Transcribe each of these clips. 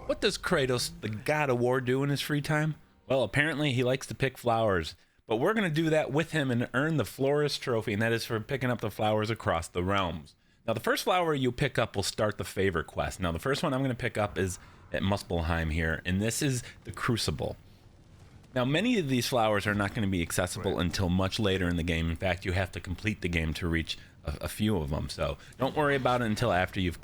What does Kratos, the God of War, do in his free time? Well, apparently he likes to pick flowers, but we're going to do that with him and earn the Florist trophy, and that is for picking up the flowers across the realms. Now, the first flower you pick up will start the favor quest. Now, the first one I'm going to pick up is at Muspelheim here, and this is the Crucible. Now, many of these flowers are not going to be accessible until much later in the game. In fact, you have to complete the game to reach a few of them, so don't worry about it until after you've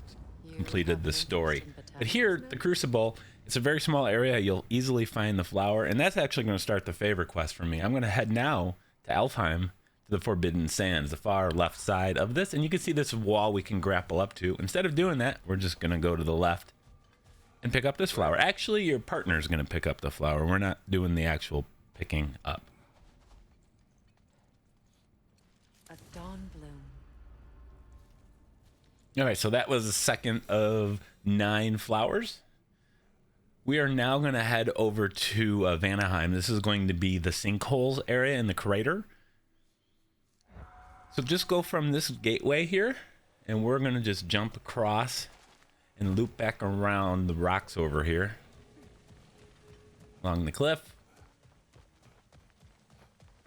completed the story. But here, the Crucible, it's a very small area. You'll easily find the flower, and that's actually going to start the favor quest for me. I'm going to head now to Alfheim, to the Forbidden Sands, the far left side of this, and you can see this wall we can grapple up to. Instead of doing that, we're just going to go to the left and pick up this flower. Actually, your partner is going to pick up the flower. We're not doing the actual picking up. A Dawnbloom. All right, so that was the second of 9 flowers. We are now going to head over to Vanaheim. This is going to be the sinkholes area in the crater. So just go from this gateway here, and we're going to just jump across and loop back around the rocks over here along the cliff.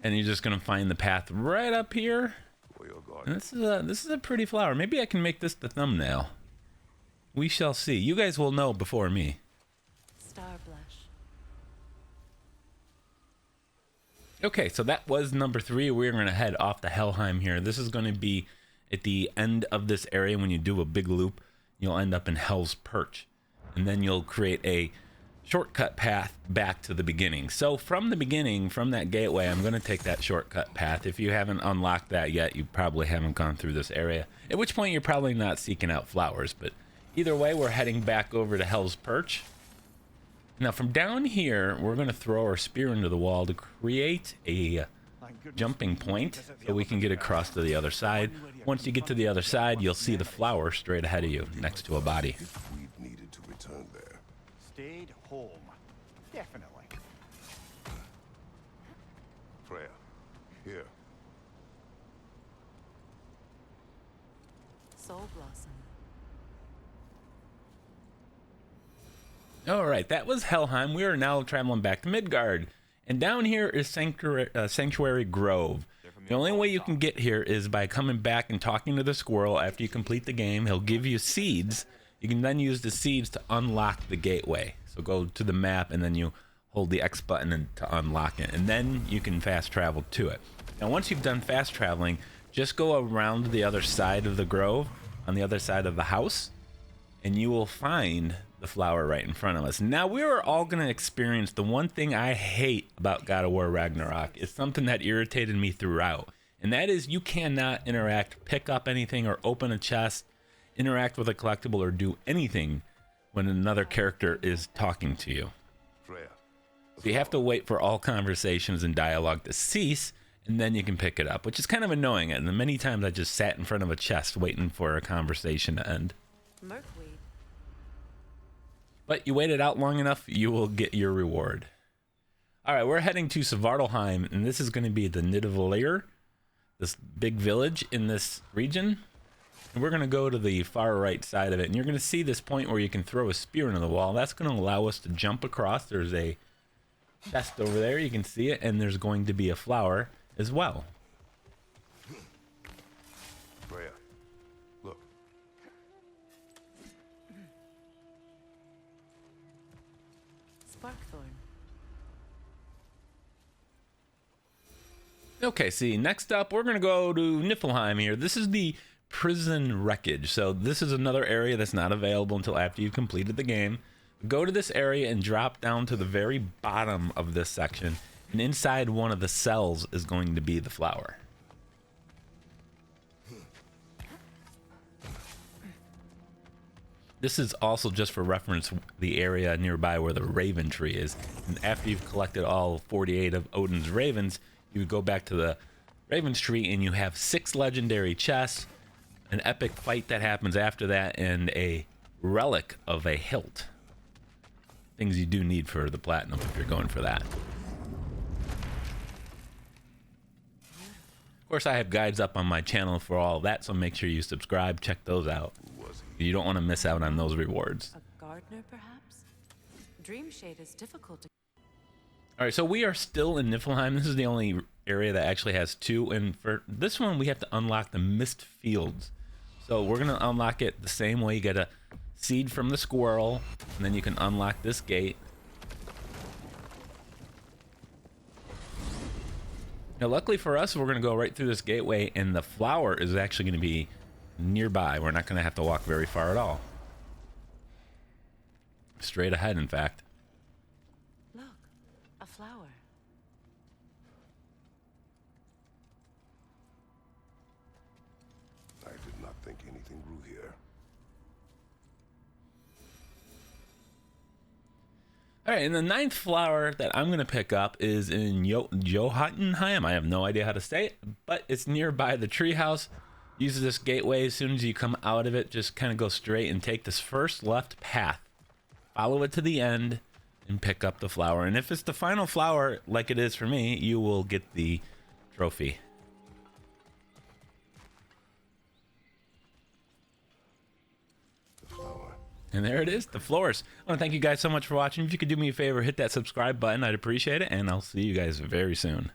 And you're just going to find the path right up here. And this is a pretty flower. Maybe I can make this the thumbnail. We shall see. You guys will know before me. Starblush. Okay, so that was number 3. We're going to head off to Helheim here. This is going to be at the end of this area. When you do a big loop, you'll end up in Hell's Perch. And then you'll create a shortcut path back to the beginning. So from the beginning, from that gateway, I'm going to take that shortcut path. If you haven't unlocked that yet, you probably haven't gone through this area. At which point, you're probably not seeking out flowers. But either way, we're heading back over to Hell's Perch. Now from down here, we're going to throw our spear into the wall to create a jumping point so we can get across to the other side. Once you get to the other side, you'll see the flower straight ahead of you next to a body. We needed to return there. Stayed home. Definitely. Freya, here. Soulblossom. All right, that was Helheim. We are now traveling back to Midgard. And down here is Sanctuary Grove. The only way you can get here is by coming back and talking to the squirrel after you complete the game. He'll give you seeds. You can then use the seeds to unlock the gateway. So go to the map and then you hold the X button to unlock it. And then you can fast travel to it. Now once you've done fast traveling, just go around the other side of the grove, on the other side of the house, and you will find the flower right in front of us. Now we are all going to experience the one thing I hate about God of War Ragnarok. It's something that irritated me throughout, and that is you cannot interact, pick up anything, or open a chest, interact with a collectible, or do anything when another character is talking to you. Freya. So you have to wait for all conversations and dialogue to cease, and then you can pick it up, which is kind of annoying. And many times I just sat in front of a chest waiting for a conversation to end. Mirkweed. But you waited out long enough, you will get your reward. All right, we're heading to Svartalfheim, and this is going to be the Niflheim, this big village in this region. And we're going to go to the far right side of it, and you're going to see this point where you can throw a spear into the wall. That's going to allow us to jump across. There's a chest over there, you can see it, and there's going to be a flower as well. Freya, look. Sparkthorn. Okay, see, next up, we're going to go to Niflheim here. This is the prison wreckage. So this is another area that's not available until after you've completed the game. Go to this area and drop down to the very bottom of this section. And inside one of the cells is going to be the flower. This is also, just for reference, the area nearby where the raven tree is. And after you've collected all 48 of Odin's ravens, you go back to the Raven's Tree and you have 6 legendary chests, an epic fight that happens after that, and a relic of a hilt. Things you do need for the platinum if you're going for that. Of course, I have guides up on my channel for all of that, so make sure you subscribe, check those out. You don't want to miss out on those rewards. A gardener, perhaps? Dreamshade is difficult to. All right, so we are still in Niflheim. This is the only area that actually has 2, and for this one we have to unlock the Mist Fields. So we're gonna unlock it the same way. You get a seed from the squirrel, and then you can unlock this gate. Now, luckily for us, we're gonna go right through this gateway, and the flower is actually gonna be nearby. We're not gonna have to walk very far at all. Straight ahead, in fact. Look, a flower. I did not think anything grew here. All right, and the 9th flower that I'm going to pick up is in Jotunheim. I have no idea how to say it, but it's nearby the treehouse. Use this gateway. As soon as you come out of it, just kind of go straight and take this first left path. Follow it to the end and pick up the flower. And if it's the final flower, like it is for me, you will get the trophy. The flower. And there it is, the Florist. I want to thank you guys so much for watching. If you could do me a favor, hit that subscribe button, I'd appreciate it. And I'll see you guys very soon.